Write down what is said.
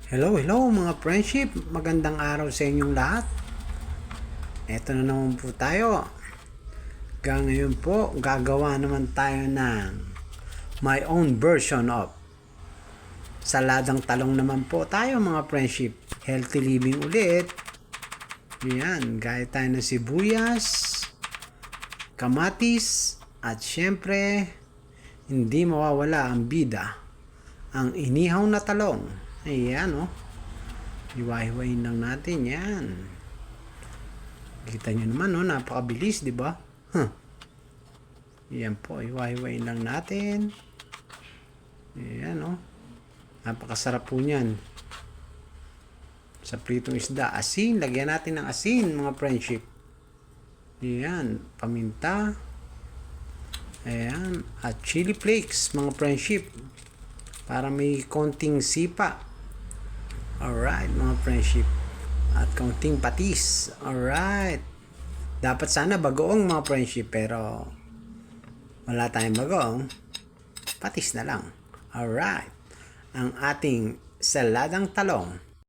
Hello mga friendship. Magandang araw sa inyong lahat. Eto na naman po tayo. Ngayon po, gagawa naman tayo ng my own version of saladang talong naman po tayo mga friendship. Healthy living ulit. Yan, gaya tayo ng sibuyas, kamatis, at syempre, hindi mawawala ang bida, ang inihaw na talong. Ayan, oh. Hiwa-hiwain lang natin yan. Kita nyo naman, oh. Napakabilis, di ba? Ayan po. Hiwa-hiwain lang natin. Ayan, oh. Napakasarap po niyan. Sa pritong isda. Asin. Lagyan natin ng asin, mga friendship. Ayan. Paminta. Ayan. At chili flakes, mga friendship. Para may konting sipa. Alright, mga friendship. At kaunting patis. Alright. Dapat sana bagoong, mga friendship. Pero wala tayong bagoong. Patis na lang. Alright. Ang ating saladang talong.